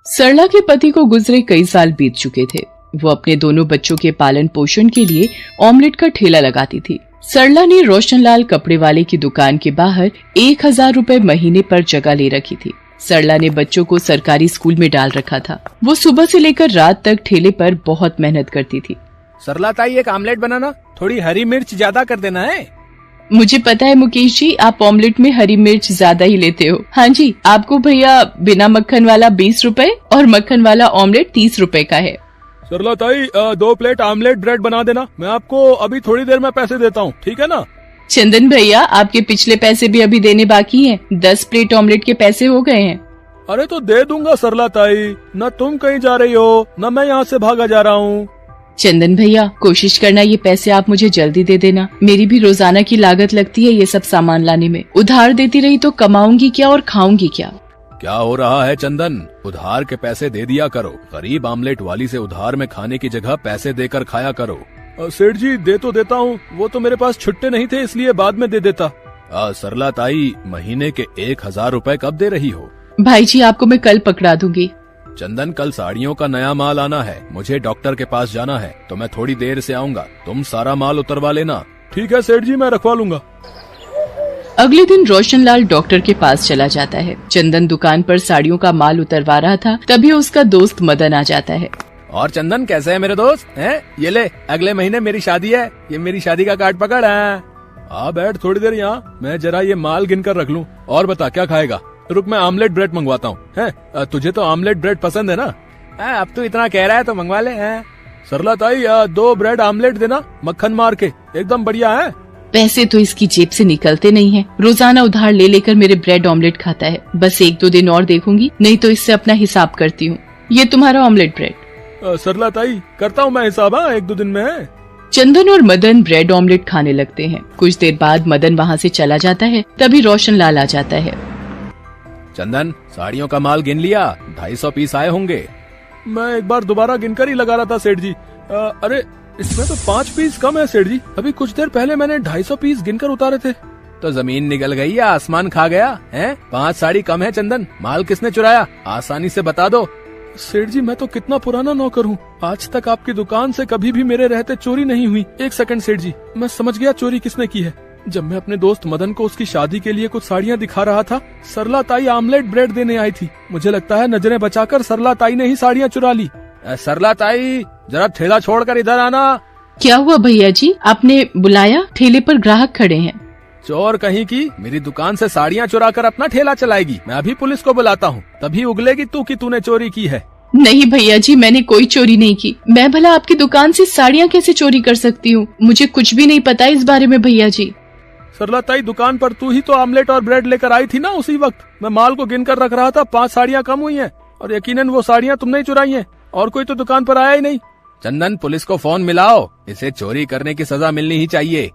सरला के पति को गुजरे कई साल बीत चुके थे। वो अपने दोनों बच्चों के पालन पोषण के लिए ऑमलेट का ठेला लगाती थी। सरला ने रोशनलाल कपड़े वाले की दुकान के बाहर 1000 रुपए महीने पर जगह ले रखी थी। सरला ने बच्चों को सरकारी स्कूल में डाल रखा था। वो सुबह से लेकर रात तक ठेले पर बहुत मेहनत करती थी। सरला ताई, एक आमलेट बनाना, थोड़ी हरी मिर्च ज्यादा कर देना है। मुझे पता है मुकेश जी, आप ऑमलेट में हरी मिर्च ज्यादा ही लेते हो। हाँ जी, आपको भैया बिना मक्खन वाला 20 रुपए और मक्खन वाला ऑमलेट 30 रुपए का है। सरला ताई, 2 प्लेट आमलेट ब्रेड बना देना। मैं आपको अभी थोड़ी देर में पैसे देता हूँ, ठीक है ना? चंदन भैया, आपके पिछले पैसे भी अभी देने बाकी हैं। 10 प्लेट ऑमलेट के पैसे हो गए हैं। अरे तो दे दूंगा सरला ताई, न तुम कहीं जा रही हो न मैं यहाँ से भागा जा रहा हूँ। चंदन भैया, कोशिश करना ये पैसे आप मुझे जल्दी दे देना। मेरी भी रोजाना की लागत लगती है ये सब सामान लाने में। उधार देती रही तो कमाऊंगी क्या और खाऊंगी क्या? क्या हो रहा है चंदन? उधार के पैसे दे दिया करो। गरीब आमलेट वाली से उधार में खाने की जगह पैसे देकर खाया करो। सेठ जी, दे तो देता हूँ, वो तो मेरे पास छुट्टे नहीं थे इसलिए बाद में दे देता। सरला ताई, महीने के 1000 रुपए कब दे रही हो? भाई जी, आपको मैं कल पकड़ा दूंगी। चंदन, कल साड़ियों का नया माल आना है, मुझे डॉक्टर के पास जाना है, तो मैं थोड़ी देर से आऊंगा। तुम सारा माल उतरवा लेना। ठीक है सेठ जी, मैं रखवा लूंगा। अगले दिन रोशनलाल डॉक्टर के पास चला जाता है। चंदन दुकान पर साड़ियों का माल उतरवा रहा था, तभी उसका दोस्त मदन आ जाता है। और चंदन, कैसे है मेरे दोस्त? हैं? ये ले, अगले महीने मेरी शादी है, ये मेरी शादी का कार्ड पकड़ है। आ बैठ थोड़ी देर यहाँ, मैं जरा ये माल गिन कर रख लूँ। और बता, क्या खाएगा? रुक, मैं आमलेट ब्रेड मंगवाता हूँ। है, तुझे तो आमलेट ब्रेड पसंद है ना? अब तू इतना कह रहा है तो मंगवा ले। सरला ताई, 2 ब्रेड आमलेट देना, मक्खन मार के, एकदम बढ़िया है। पैसे तो इसकी जेब से निकलते नहीं हैं। रोजाना उधार ले लेकर मेरे ब्रेड ऑमलेट खाता है। बस 1-2 दिन और देखूंगी, नहीं तो इससे अपना हिसाब करती हूँ। ये तुम्हारा ऑमलेट ब्रेड। सरला ताई, करता हूँ मैं हिसाब 1-2 दिन में। चंदन और मदन ब्रेड ऑमलेट खाने लगते हैं। कुछ देर बाद मदन वहाँ से चला जाता है, तभी रोशनलाल आ जाता है। चंदन, साड़ियों का माल गिन लिया? 250 पीस आए होंगे। मैं एक बार दोबारा गिनकर ही लगा रहा था सेठ जी। अरे इसमें तो 5 पीस कम है सेठ जी। अभी कुछ देर पहले मैंने 250 पीस गिनकर उतारे थे। तो जमीन निकल गई या आसमान खा गया है? 5 साड़ी कम है चंदन। माल किसने चुराया? आसानी से बता दो। सेठ जी, मैं तो कितना पुराना नौकर हूँ, आज तक आपकी दुकान से कभी भी मेरे रहते चोरी नहीं हुई। 1 सेकंड सेठ जी, मैं समझ गया चोरी किसने की है। जब मैं अपने दोस्त मदन को उसकी शादी के लिए कुछ साड़ियाँ दिखा रहा था, सरला ताई आमलेट ब्रेड देने आई थी। मुझे लगता है नजरें बचाकर सरला ताई ने ही साड़ियाँ चुरा ली। सरला ताई, जरा ठेला छोड़कर इधर आना। क्या हुआ भैया जी, आपने बुलाया? ठेले पर ग्राहक खड़े हैं। चोर कहीं की, मेरी दुकान से साड़ियाँ चुरा कर अपना ठेला चलाएगी। मैं अभी पुलिस को बुलाता हूँ, तभी उगलेगी तू कि तूने चोरी की है। नहीं भैया जी, मैंने कोई चोरी नहीं की। मैं भला आपकी दुकान से साड़ियाँ कैसे चोरी कर सकती हूँ? मुझे कुछ भी नहीं पता इस बारे में भैया जी। सरला ताई, दुकान पर तू ही तो आमलेट और ब्रेड लेकर आई थी ना उसी वक्त। मैं माल को गिन कर रख रहा था, 5 साड़ियाँ कम हुई हैं और यकीनन वो साड़ियाँ तुमने ही चुराई हैं और कोई तो दुकान पर आया ही नहीं। चंदन, पुलिस को फोन मिलाओ, इसे चोरी करने की सजा मिलनी ही चाहिए।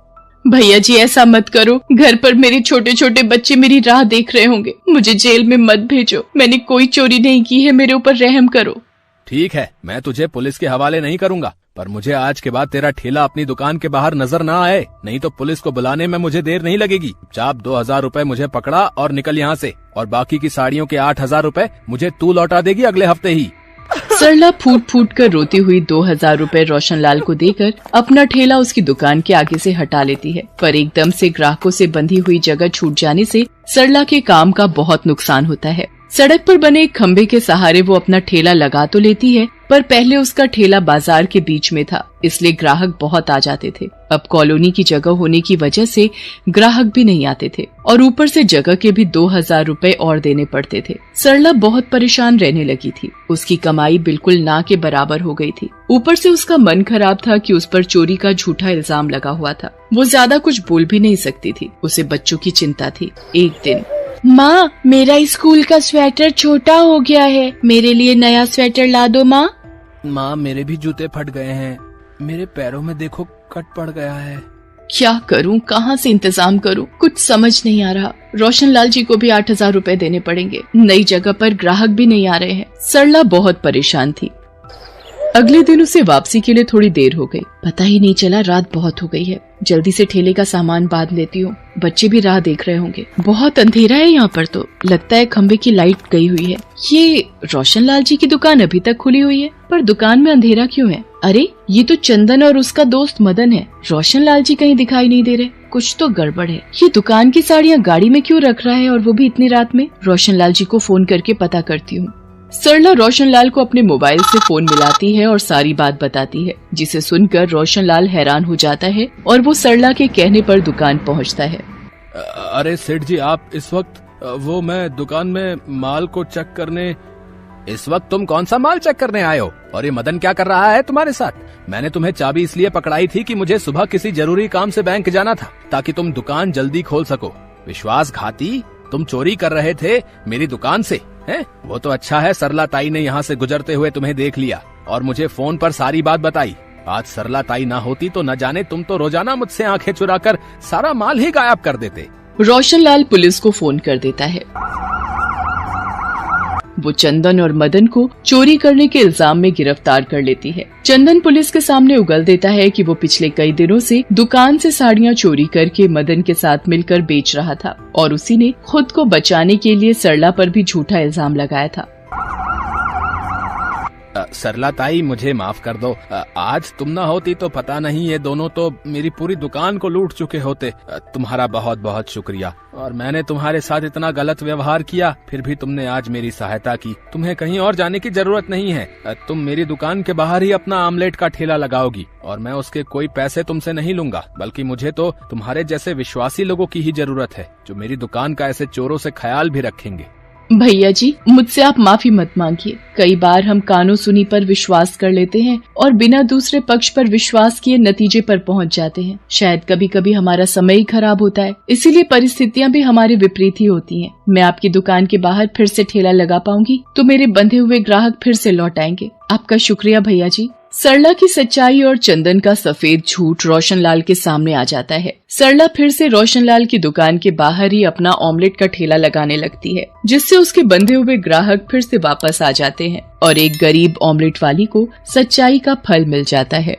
भैया जी, ऐसा मत करो। घर पर मेरे छोटे छोटे बच्चे मेरी राह देख रहे होंगे। मुझे जेल में मत भेजो। मैंने कोई चोरी नहीं की है, मेरे ऊपर रहम करो। ठीक है, मैं तुझे पुलिस के हवाले नहीं करूँगा, पर मुझे आज के बाद तेरा ठेला अपनी दुकान के बाहर नजर ना आए, नहीं तो पुलिस को बुलाने में मुझे देर नहीं लगेगी। चाप 2000 रुपए मुझे पकड़ा और निकल यहाँ से, और बाकी की साड़ियों के 8000 रुपए मुझे तू लौटा देगी अगले हफ्ते ही। सरला फूट फूट कर रोती हुई 2000 रुपए रोशनलाल को देकर अपना ठेला उसकी दुकान के आगे से हटा लेती है। पर एकदम से ग्राहकों से बंधी हुई जगह छूट जाने से सरला के काम का बहुत नुकसान होता है। सड़क पर बने एक खम्भे के सहारे वो अपना ठेला लगा तो लेती है, पर पहले उसका ठेला बाजार के बीच में था, इसलिए ग्राहक बहुत आ जाते थे। अब कॉलोनी की जगह होने की वजह से ग्राहक भी नहीं आते थे और ऊपर से जगह के भी 2000 रुपए और देने पड़ते थे। सरला बहुत परेशान रहने लगी थी। उसकी कमाई बिल्कुल ना के बराबर हो गई थी। ऊपर से उसका मन खराब था कि उस पर चोरी का झूठा इल्जाम लगा हुआ था। वो ज्यादा कुछ बोल भी नहीं सकती थी, उसे बच्चों की चिंता थी। एक दिन, माँ, मेरा स्कूल का स्वेटर छोटा हो गया है, मेरे लिए नया स्वेटर ला दो माँ। माँ, मेरे भी जूते फट गए हैं, मेरे पैरों में देखो कट पड़ गया है। क्या करूँ, कहाँ से इंतजाम करूँ, कुछ समझ नहीं आ रहा। रोशनलाल जी को भी 8000 रुपए देने पड़ेंगे। नई जगह पर ग्राहक भी नहीं आ रहे हैं। सरला बहुत परेशान थी। अगले दिन उसे वापसी के लिए थोड़ी देर हो गई। पता ही नहीं चला, रात बहुत हो गई है। जल्दी से ठेले का सामान बांध लेती हूँ, बच्चे भी राह देख रहे होंगे। बहुत अंधेरा है यहाँ पर तो, लगता है खंबे की लाइट गई हुई है। ये रोशन लाल जी की दुकान अभी तक खुली हुई है, पर दुकान में अंधेरा क्यों है? अरे ये तो चंदन और उसका दोस्त मदन है। रोशन लाल जी कहीं दिखाई नहीं दे रहे, कुछ तो गड़बड़ है। ये दुकान की साड़ियाँ गाड़ी में क्यों रख रहा है, और वो भी इतनी रात में? रोशन लाल जी को फोन करके पता करती हूँ। सरला रोशन लाल को अपने मोबाइल से फोन मिलाती है और सारी बात बताती है, जिसे सुनकर रोशन लाल हैरान हो जाता है और वो सरला के कहने पर दुकान पहुंचता है। अरे सेठ जी, आप इस वक्त मैं दुकान में माल को चेक करने। इस वक्त तुम कौन सा माल चेक करने आए हो? और ये मदन क्या कर रहा है तुम्हारे साथ? मैंने तुम्हें चाबी इसलिए पकड़ाई थी कि मुझे सुबह किसी जरूरी काम से बैंक जाना था, ताकि तुम दुकान जल्दी खोल सको। विश्वासघाती, तुम चोरी कर रहे थे मेरी दुकान से, हैं? वो तो अच्छा है सरला ताई ने यहाँ से गुजरते हुए तुम्हें देख लिया और मुझे फोन पर सारी बात बताई। आज सरला ताई ना होती तो न जाने तुम तो रोजाना मुझसे आंखें चुराकर सारा माल ही गायब कर देते। रोशन लाल पुलिस को फोन कर देता है। वो चंदन और मदन को चोरी करने के इल्जाम में गिरफ्तार कर लेती है। चंदन पुलिस के सामने उगल देता है कि वो पिछले कई दिनों से दुकान से साड़ियाँ चोरी करके मदन के साथ मिलकर बेच रहा था और उसी ने खुद को बचाने के लिए सरला पर भी झूठा इल्जाम लगाया था। सरला ताई, मुझे माफ कर दो। आज तुम ना होती तो पता नहीं ये दोनों तो मेरी पूरी दुकान को लूट चुके होते। तुम्हारा बहुत बहुत शुक्रिया। और मैंने तुम्हारे साथ इतना गलत व्यवहार किया, फिर भी तुमने आज मेरी सहायता की। तुम्हें कहीं और जाने की जरूरत नहीं है। तुम मेरी दुकान के बाहर ही अपना आमलेट का ठेला लगाओगी और मैं उसके कोई पैसे तुमसे नहीं लूंगा, बल्कि मुझे तो तुम्हारे जैसे विश्वासी लोगों की ही जरूरत है, जो मेरी दुकान का ऐसे चोरों से ख्याल भी रखेंगे। भैया जी, मुझसे आप माफी मत मांगिए। कई बार हम कानो सुनी पर विश्वास कर लेते हैं और बिना दूसरे पक्ष पर विश्वास किए नतीजे पर पहुंच जाते हैं। शायद कभी कभी हमारा समय ही खराब होता है, इसीलिए परिस्थितियां भी हमारे विपरीत ही होती हैं। मैं आपकी दुकान के बाहर फिर से ठेला लगा पाऊंगी तो मेरे बंधे हुए ग्राहक फिर से लौट आएंगे। आपका शुक्रिया भैया जी। सरला की सच्चाई और चंदन का सफेद झूठ रोशन लाल के सामने आ जाता है। सरला फिर से रोशन लाल की दुकान के बाहर ही अपना ऑमलेट का ठेला लगाने लगती है, जिससे उसके बंधे हुए ग्राहक फिर से वापस आ जाते हैं और एक गरीब ऑमलेट वाली को सच्चाई का फल मिल जाता है।